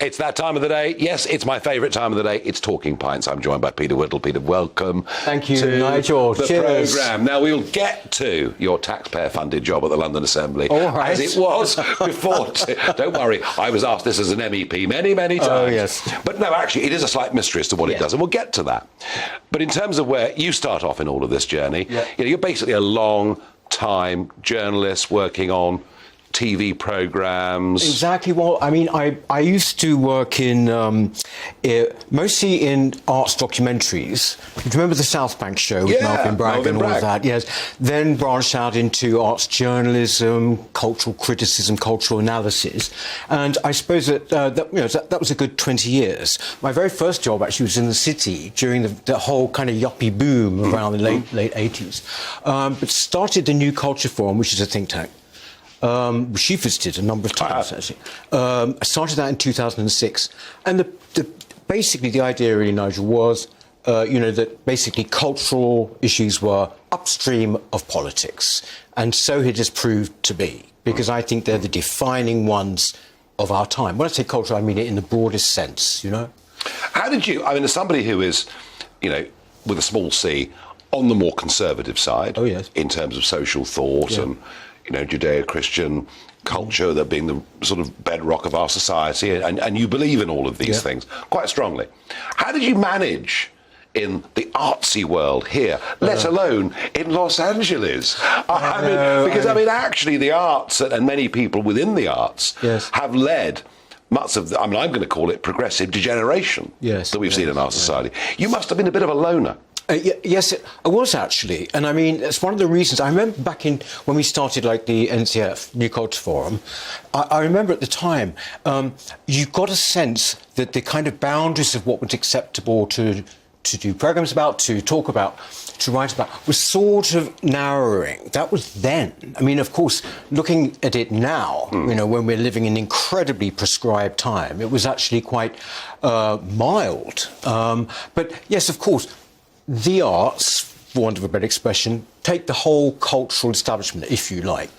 It's that time of the day. Yes, it's my favourite time of the day. It's Talking Pints. I'm joined by Peter Whittle. Peter, welcome. Thank you, to Nigel. The Cheers. programme. Now, we'll get to your taxpayer-funded job at the London Assembly, all right, as it was before. Don't worry, I was asked this as an MEP many times. Oh, yes. But no, actually, it is a slight mystery as to what it does, and we'll get to that. But in terms of where you start off in all of this journey, you're basically a long-time journalist working on TV programmes. Exactly. Well, I mean, I used to work in mostly in arts documentaries. Do you remember the South Bank show with Melvyn Bragg and all of that? Yes. Then branched out into arts journalism, cultural criticism, cultural analysis, and I suppose that was a good 20 years. My very first job actually was in the City during the whole kind of yuppie boom around the late 80s. But started the New Culture Forum, which is a think tank. She visited a number of times, actually. I started that in 2006. And basically the idea, really, Nigel, was, that basically cultural issues were upstream of politics. And so it has proved to be, because I think they're the defining ones of our time. When I say culture, I mean it in the broadest sense, How did you, as somebody who is, with a small c, on the more conservative side, in terms of social thought and Judeo-Christian culture, that being the sort of bedrock of our society, and you believe in all of these things quite strongly. How did you manage in the artsy world here, let alone in Los Angeles? Actually the arts and many people within the arts have led much of I'm going to call it progressive degeneration that we've seen in our society. You must have been a bit of a loner. Yes, I was actually. And I mean, it's one of the reasons. I remember back when we started the NCF, New Culture Forum, I remember at the time, you got a sense that the kind of boundaries of what was acceptable to do programmes about, to talk about, to write about, was sort of narrowing. That was then. I mean, of course, looking at it now, when we're living in incredibly prescribed time, it was actually quite mild. But yes, of course, the arts, for want of a better expression, take the whole cultural establishment, if you like,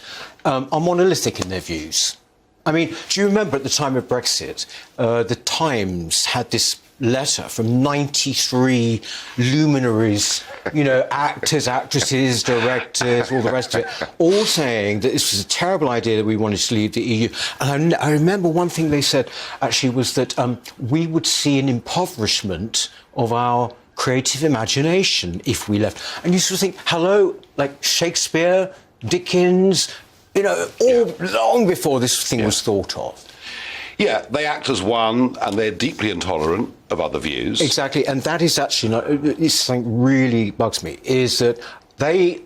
are monolithic in their views. I mean, do you remember at the time of Brexit, the Times had this letter from 93 luminaries, actors, actresses, directors, all the rest of it, all saying that this was a terrible idea that we wanted to leave the EU. And I remember one thing they said, actually, was that we would see an impoverishment of our creative imagination if we left. And you sort of think, hello, like Shakespeare, Dickens, long before this thing was thought of. Yeah, they act as one, and they're deeply intolerant of other views. Exactly, and that is actually it's something really bugs me, is that the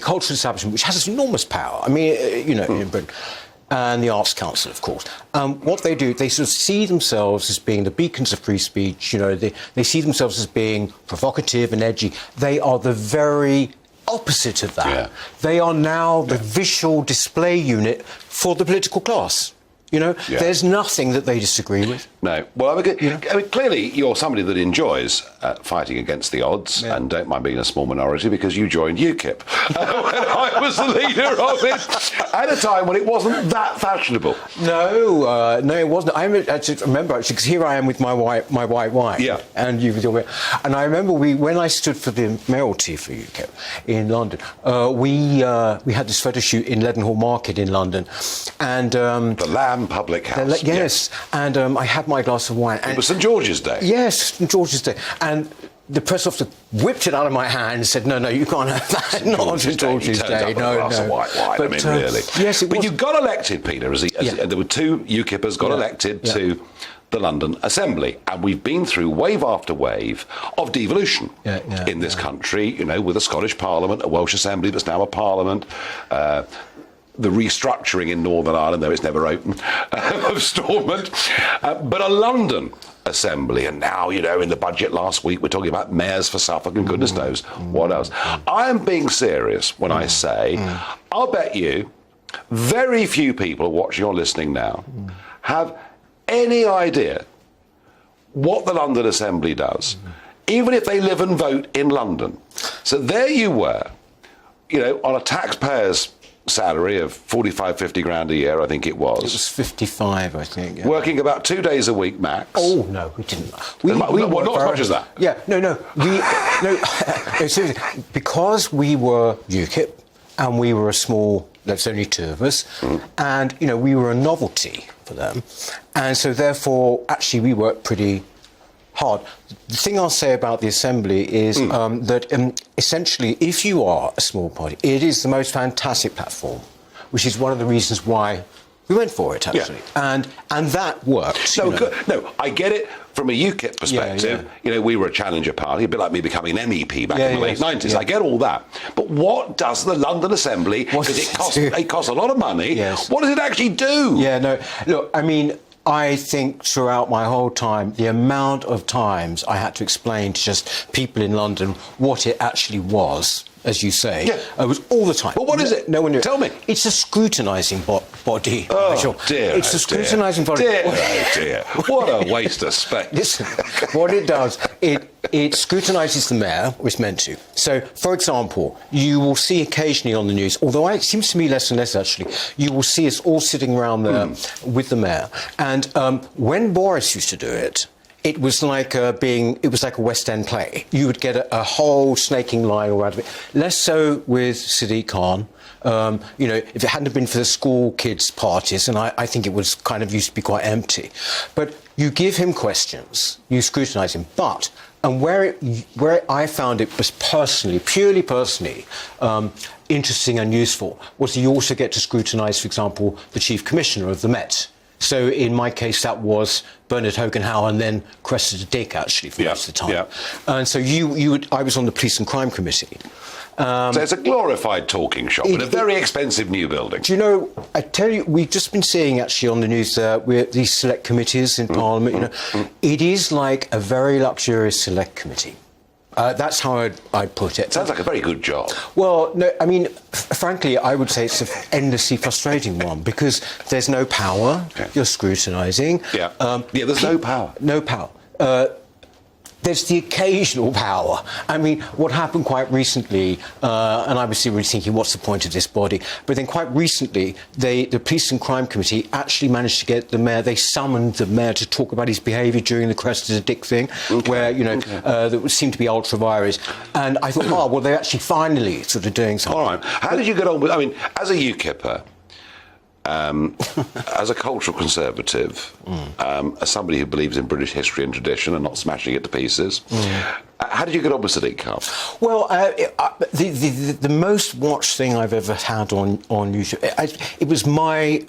cultural establishment, which has enormous power, I mean, in Britain, and the Arts Council, of course. What they do, they sort of see themselves as being the beacons of free speech. They see themselves as being provocative and edgy. They are the very opposite of that. Yeah. They are now the visual display unit for the political class. There's nothing that they disagree with. No. Well, clearly you're somebody that enjoys fighting against the odds and don't mind being a small minority, because you joined UKIP when I was the leader of it at a time when it wasn't that fashionable. No, it wasn't. I remember actually, because here I am with my white wife. Yeah. And you with your. And I remember when I stood for the mayoralty for UKIP in London, we had this photo shoot in Leadenhall Market in London, and the Lamb Public House. Yes, and I had my glass of wine. It was St George's Day. Yes, St George's Day. And the press officer whipped it out of my hand and said, no, you can't have that. Not on St George's Day. No. White. But, really. Yes, it was. But you got elected, Peter, there were two UKIPers got elected to the London Assembly, and we've been through wave after wave of devolution in this country, with a Scottish Parliament, a Welsh Assembly that's now a Parliament, the restructuring in Northern Ireland, though it's never open, of Stormont, but a London Assembly. And now, in the budget last week, we're talking about mayors for Suffolk and goodness knows what else. I am being serious when I say, I'll bet you very few people watching or listening now have any idea what the London Assembly does, even if they live and vote in London. So there you were, on a taxpayer's salary of 45, 50 grand a year, I think it was. It was 55, I think. Yeah. Working about 2 days a week max. Oh, no, we didn't. Not as much as that. Yeah, no. Seriously, because we were UKIP and we were a small, there's only two of us, and, we were a novelty for them. And so, therefore, actually, we worked pretty hard. The thing I'll say about the Assembly is that essentially, if you are a small party, it is the most fantastic platform, which is one of the reasons why we went for it, actually. Yeah. And that worked. No, I get it from a UKIP perspective. Yeah. We were a challenger party, a bit like me becoming an MEP back in the late 90s. Yeah. I get all that. But what does the London Assembly, because it costs a lot of money, what does it actually do? Yeah, no, look, I mean, I think throughout my whole time, the amount of times I had to explain to just people in London what it actually was, as you say, it was all the time. But what is it? No one knew. Tell me. It's a scrutinising body. Oh, dear. It's a scrutinising body. Dear. What a waste of space. Listen, what it does, it scrutinises the mayor, or it's meant to. So, for example, you will see occasionally on the news, although it seems to me less and less actually, you will see us all sitting around there with the mayor. And when Boris used to do it, it was like a West End play. You would get a whole snaking line all around of it. Less so with Sadiq Khan. If it hadn't been for the school kids' parties, and I think it was kind of used to be quite empty. But you give him questions, you scrutinise him. And where I found it was purely personally, interesting and useful, was you also get to scrutinise, for example, the Chief Commissioner of the Met. So in my case, that was Bernard Hogan-Howe and then Cressida Dick, actually, for most of the time. Yeah. And so I was on the Police and Crime Committee. So it's a glorified talking shop in a very expensive new building. Do you know, I tell you, we've just been seeing actually on the news with these select committees in Parliament, it is like a very luxurious select committee. That's how I'd put it. Sounds like a very good job. Well, no, I mean, frankly, I would say it's an endlessly frustrating one because there's no power. Okay. You're scrutinising. There's no power. No power. There's the occasional power. I mean, what happened quite recently, and I was really thinking, what's the point of this body? But then quite recently, the Police and Crime Committee actually managed to get the mayor, they summoned the mayor to talk about his behaviour during the Cressida Dick thing, where, that seemed to be ultra-vires. And I thought, they're actually finally sort of doing something. All right. How did you get on with, as a UKIPper, as a cultural conservative, as somebody who believes in British history and tradition and not smashing it to pieces, how did you get on with Sadiq Khan? Well, the most watched thing I've ever had on YouTube, it was my...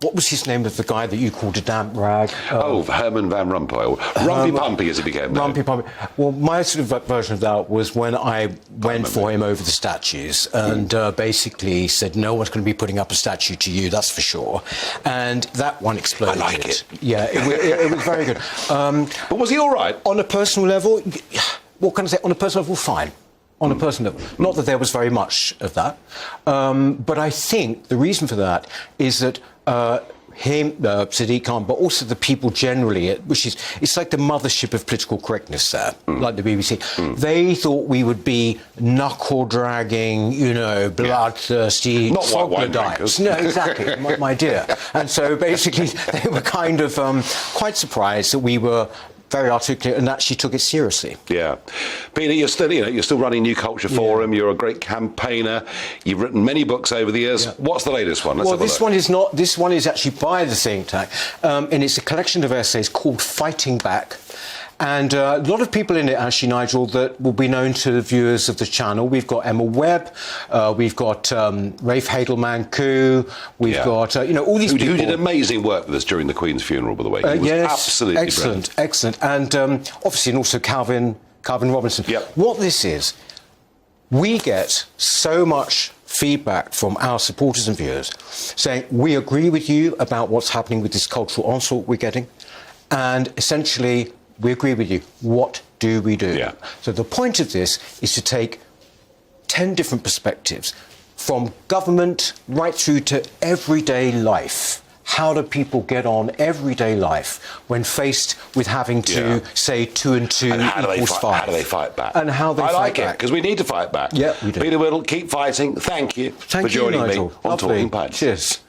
what was his name of the guy that you called a damp rag? Herman Van Rompuy, or Rumpy Pumpy as he became known. Rumpy Pumpy. Well, my sort of version of that was when I went for him over the statues and basically said, no one's going to be putting up a statue to you, that's for sure. And that one exploded. I like it. Yeah, it was very good. But was he all right? On a personal level, what can I say? On a personal level, fine. On a personal level. Not that there was very much of that. But I think the reason for that is that Sadiq Khan, but also the people generally, it's like the mothership of political correctness there, like the BBC. They thought we would be knuckle-dragging, bloodthirsty troglodytes. No, exactly, my dear. And so basically they were kind of quite surprised that we were very articulate and actually took it seriously. Yeah. Peter, you're still running New Culture Forum. You're a great campaigner. You've written many books over the years. What's the latest one? This one is actually by the think tank, and it's a collection of essays called Fighting Back. And a lot of people in it, actually, Nigel, that will be known to the viewers of the channel. We've got Emma Webb, we've got Rafe Hadelman-Koo, we've got, all these people. Who did amazing work with us during the Queen's funeral, by the way. He was absolutely brilliant. Excellent. And obviously, and also Calvin Robinson. Yep. What this is, we get so much feedback from our supporters and viewers saying, we agree with you about what's happening with this cultural onslaught we're getting, and essentially, we agree with you. What do we do? Yeah. So the point of this is to take 10 different perspectives, from government right through to everyday life. how do people get on everyday life when faced with having to say 2 and 2 equals 5? How do they fight back? And how they I fight like back. it, because we need to fight back. Yeah, we do. Peter Whittle, keep fighting. Thank you Thank for joining you, me Nigel. on Lovely. Talking Pints. Cheers.